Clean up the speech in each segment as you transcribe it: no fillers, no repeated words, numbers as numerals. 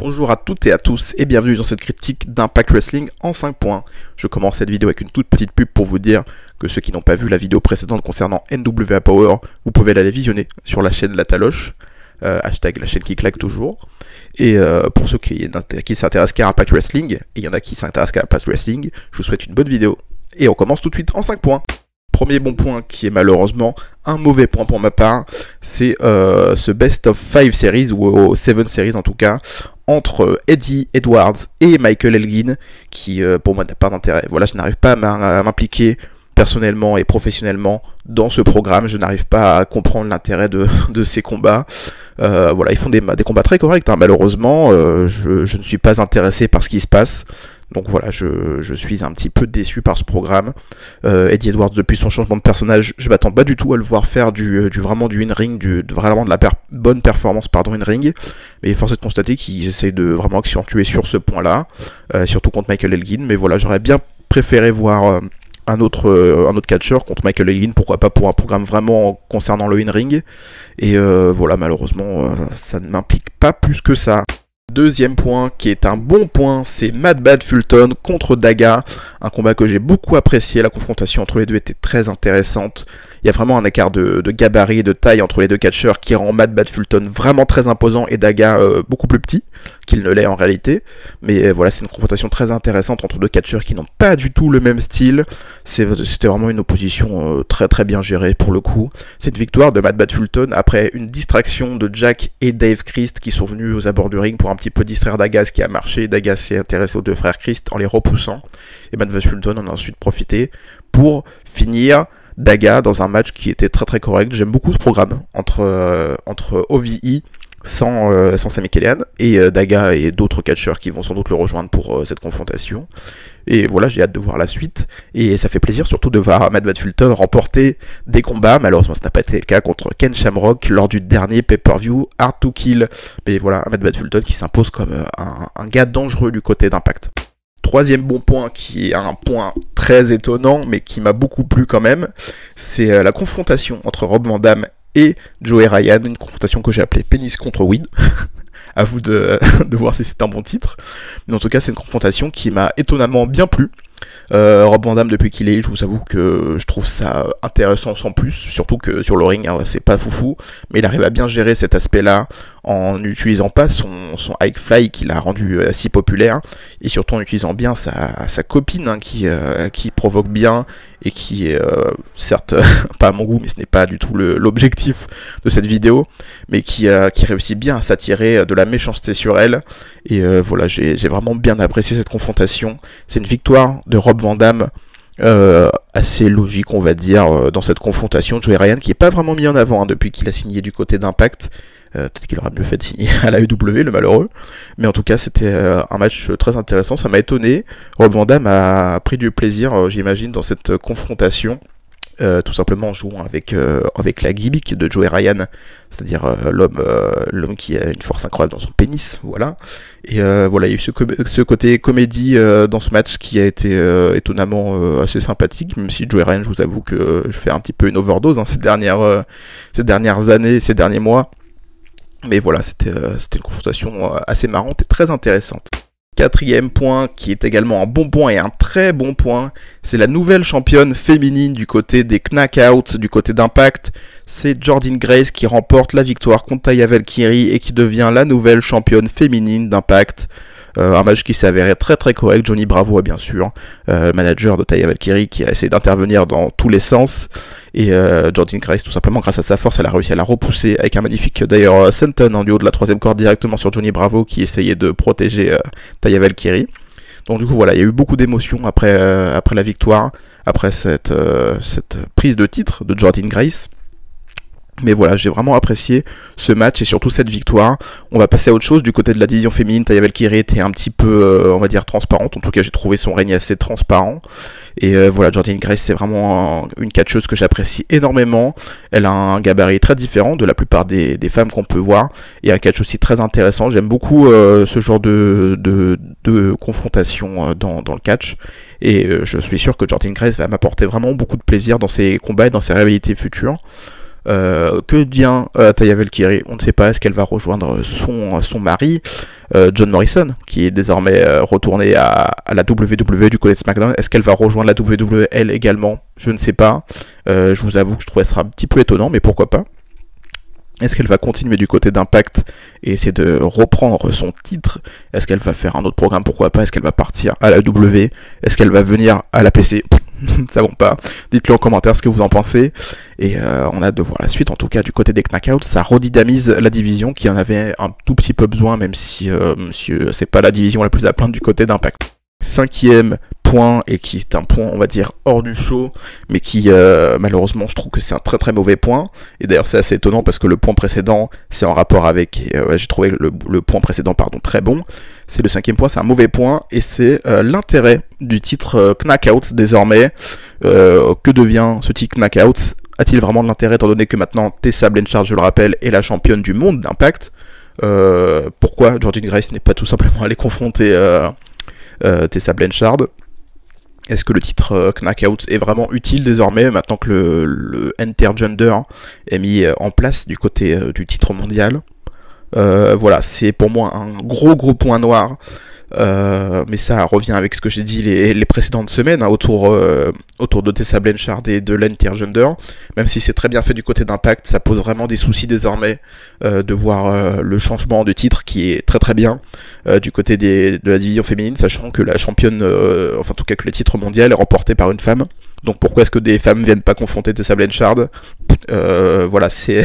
Bonjour à toutes et à tous et bienvenue dans cette critique d'Impact Wrestling en 5 points. Je commence cette vidéo avec une toute petite pub pour vous dire que ceux qui n'ont pas vu la vidéo précédente concernant NWA Power, vous pouvez l'aller visionner sur la chaîne La Taloche, hashtag la chaîne qui claque toujours. Et pour ceux qui s'intéressent qu'à Impact Wrestling, et il y en a qui s'intéressent qu'à Impact Wrestling, je vous souhaite une bonne vidéo. Et on commence tout de suite en 5 points. Premier bon point qui est malheureusement un mauvais point pour ma part, c'est ce Best of 5 series, ou 7 series en tout cas, entre Eddie Edwards et Michael Elgin, qui pour moi n'a pas d'intérêt. Voilà, je n'arrive pas à m'impliquer personnellement et professionnellement dans ce programme, je n'arrive pas à comprendre l'intérêt de ces combats. Voilà, ils font des combats très corrects, hein. Malheureusement, je ne suis pas intéressé par ce qui se passe. Donc voilà, je suis un petit peu déçu par ce programme. Eddie Edwards, depuis son changement de personnage, je m'attends pas du tout à le voir faire vraiment du in-ring, vraiment de la bonne performance in-ring. Mais force est de constater qu'ils essayent de vraiment accentuer sur ce point-là, surtout contre Michael Elgin. Mais voilà, j'aurais bien préféré voir un autre catcheur contre Michael Elgin, pourquoi pas pour un programme vraiment concernant le in-ring. Et voilà, malheureusement, ça ne m'implique pas plus que ça. Deuxième point, qui est un bon point, c'est Mad Bad Fulton contre Daga, un combat que j'ai beaucoup apprécié, la confrontation entre les deux était très intéressante, il y a vraiment un écart de gabarit et de taille entre les deux catcheurs qui rend Mad Bad Fulton vraiment très imposant et Daga beaucoup plus petit qu'il ne l'est en réalité, mais voilà, c'est une confrontation très intéressante entre deux catcheurs qui n'ont pas du tout le même style, c'était vraiment une opposition très très bien gérée pour le coup. Cette victoire de Mad Bad Fulton après une distraction de Jack et Dave Christ qui sont venus aux abords du ring pour un petit peu distraire Daga, ce qui a marché. Daga s'est intéressé aux deux frères Christ en les repoussant et Mad Bad Fulton en a ensuite profité pour finir Daga dans un match qui était très très correct. J'aime beaucoup ce programme entre OVE sans Sami Callihan et Daga et d'autres catcheurs qui vont sans doute le rejoindre pour cette confrontation. Et voilà, j'ai hâte de voir la suite. Et ça fait plaisir surtout de voir Mad Bad Fulton remporter des combats. Malheureusement, ce n'a pas été le cas contre Ken Shamrock lors du dernier pay-per-view Hard to Kill. Mais voilà, Mad Bad Fulton qui s'impose comme un gars dangereux du côté d'Impact. Troisième bon point, qui est un point très étonnant, mais qui m'a beaucoup plu quand même, c'est la confrontation entre Rob Van Dam et Joey Ryan, une confrontation que j'ai appelée Pénis contre Weed. À vous de voir si c'est un bon titre. Mais en tout cas, c'est une confrontation qui m'a étonnamment bien plu. Rob Van Dam, depuis qu'il est, je vous avoue que je trouve ça intéressant sans plus, surtout que sur le ring, hein, c'est pas foufou, mais il arrive à bien gérer cet aspect-là en n'utilisant pas son high fly qui l'a rendu si populaire, et surtout en utilisant bien sa copine, hein, qui provoque bien et qui est certes pas à mon goût, mais ce n'est pas du tout l'objectif de cette vidéo, mais qui réussit bien à s'attirer de la méchanceté sur elle. Et voilà, j'ai vraiment bien apprécié cette confrontation. C'est une victoire de Rob Van Dam assez logique, on va dire, dans cette confrontation. Joey Ryan qui n'est pas vraiment mis en avant, hein, depuis qu'il a signé du côté d'Impact. Peut-être qu'il aurait mieux fait de signer à la AEW, le malheureux. Mais en tout cas, c'était un match très intéressant, ça m'a étonné. Rob Van Dam a pris du plaisir, j'imagine, dans cette confrontation. Tout simplement en jouant avec la gimmick de Joey Ryan, c'est-à-dire l'homme qui a une force incroyable dans son pénis, voilà. Et voilà, il y a eu ce côté comédie dans ce match qui a été étonnamment assez sympathique, même si Joey Ryan, je vous avoue que je fais un petit peu une overdose, hein, ces dernières années, ces derniers mois. Mais voilà, c'était une confrontation assez marrante et très intéressante. Quatrième point, qui est également un bon point et un très bon point, c'est la nouvelle championne féminine du côté des Knockouts, du côté d'Impact. C'est Jordynne Grace qui remporte la victoire contre Taya Valkyrie et qui devient la nouvelle championne féminine d'Impact. Un match qui s'est avéré très très correct. Johnny Bravo, bien sûr, manager de Taya Valkyrie, qui a essayé d'intervenir dans tous les sens. Et Jordynne Grace, tout simplement grâce à sa force, elle a réussi à la repousser avec un magnifique d'ailleurs senton en duo de la troisième corde directement sur Johnny Bravo, qui essayait de protéger Taya Valkyrie. Donc du coup voilà, il y a eu beaucoup d'émotions après la victoire, après cette prise de titre de Jordynne Grace. Mais voilà, j'ai vraiment apprécié ce match et surtout cette victoire. On va passer à autre chose. Du côté de la division féminine, Taya Valkyrie était un petit peu, on va dire, transparente. En tout cas, j'ai trouvé son règne assez transparent. Et voilà, Jordynne Grace, c'est vraiment une catcheuse que j'apprécie énormément. Elle a un gabarit très différent de la plupart des femmes qu'on peut voir. Et un catch aussi très intéressant. J'aime beaucoup ce genre de confrontation dans le catch. Et je suis sûr que Jordynne Grace va m'apporter vraiment beaucoup de plaisir dans ses combats et dans ses rivalités futures. Que devient Taya Valkyrie? On ne sait pas, est-ce qu'elle va rejoindre son mari? John Morrison, qui est désormais retourné à la WWE du côté de SmackDown. Est-ce qu'elle va rejoindre la WWE également? Je ne sais pas. Je vous avoue que je trouvais ça un petit peu étonnant, mais pourquoi pas. Est-ce qu'elle va continuer du côté d'Impact et essayer de reprendre son titre? Est-ce qu'elle va faire un autre programme? Pourquoi pas? Est-ce qu'elle va partir à la W? Est-ce qu'elle va venir à la PC? Nous ne savons pas. Dites-le en commentaire ce que vous en pensez. Et on a hâte de voir la suite. En tout cas, du côté des Knockouts, ça redynamise la division qui en avait un tout petit peu besoin, même si c'est pas la division la plus à plaindre du côté d'Impact. 5e point, et qui est un point, on va dire, hors du show, mais qui, malheureusement, je trouve que c'est un très très mauvais point. Et d'ailleurs, c'est assez étonnant parce que le point précédent, c'est en rapport avec, j'ai trouvé le point précédent, pardon, très bon. C'est le 5e point, c'est un mauvais point, et c'est l'intérêt du titre Knockouts désormais. Que devient ce titre Knockouts? A-t-il vraiment de l'intérêt, étant donné que maintenant Tessa Blanchard, je le rappelle, est la championne du monde d'Impact? Pourquoi Jordynne Grace n'est pas tout simplement allée confronter Tessa Blanchard? Est-ce que le titre Knockouts est vraiment utile désormais, maintenant que le intergender est mis en place du côté du titre mondial? Voilà, c'est pour moi un gros point noir. Mais ça revient avec ce que j'ai dit les précédentes semaines, hein, autour de Tessa Blanchard et de l'Intergender. Même si c'est très bien fait du côté d'Impact, ça pose vraiment des soucis désormais de voir le changement de titre qui est très bien du côté de la division féminine, sachant que la championne, enfin en tout cas que le titre mondial est remporté par une femme. Donc pourquoi est-ce que des femmes viennent pas confronter Tessa Blanchard? Voilà, c'est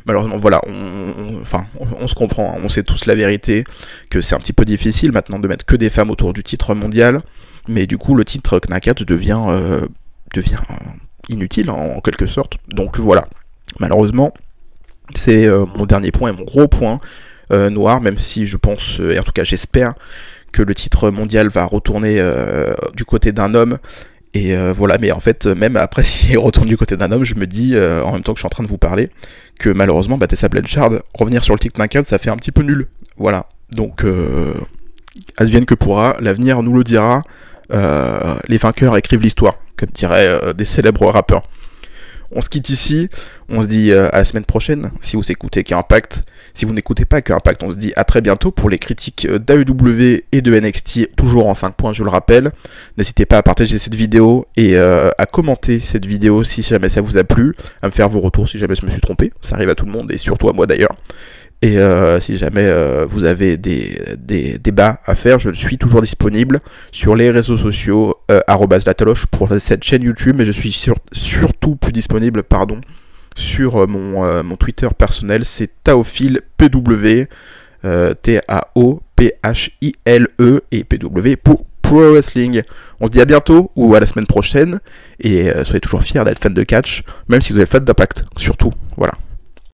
malheureusement, voilà, on se comprend, hein, on sait tous la vérité, que c'est un petit peu difficile maintenant de mettre que des femmes autour du titre mondial, mais du coup le titre Knockouts devient inutile en quelque sorte. Donc voilà, malheureusement, c'est mon dernier point et mon gros point noir, même si je pense, et en tout cas j'espère, que le titre mondial va retourner du côté d'un homme. Et voilà, mais en fait, même après, s'il retourne du côté d'un homme, je me dis, en même temps que je suis en train de vous parler, que malheureusement, Tessa Blanchard, revenir sur le titre Knockout, ça fait un petit peu nul. Voilà, donc, advienne que pourra, l'avenir nous le dira, les vainqueurs écrivent l'histoire, comme diraient des célèbres rappeurs. On se quitte ici, on se dit à la semaine prochaine, si vous écoutez qu'Impact. Si vous n'écoutez pas qu'Impact, on se dit à très bientôt pour les critiques d'AEW et de NXT, toujours en 5 points, je le rappelle. N'hésitez pas à partager cette vidéo et à commenter cette vidéo si jamais ça vous a plu, à me faire vos retours si jamais je me suis trompé, ça arrive à tout le monde et surtout à moi d'ailleurs. Et si jamais vous avez des débats à faire, je suis toujours disponible sur les réseaux sociaux @lataloche pour cette chaîne YouTube, mais je suis surtout plus disponible, sur mon Twitter personnel, c'est taophilpw, TAOPHILE, et PW pour Pro Wrestling. On se dit à bientôt ou à la semaine prochaine, et soyez toujours fiers d'être fan de catch, même si vous êtes fan d'Impact, surtout, voilà.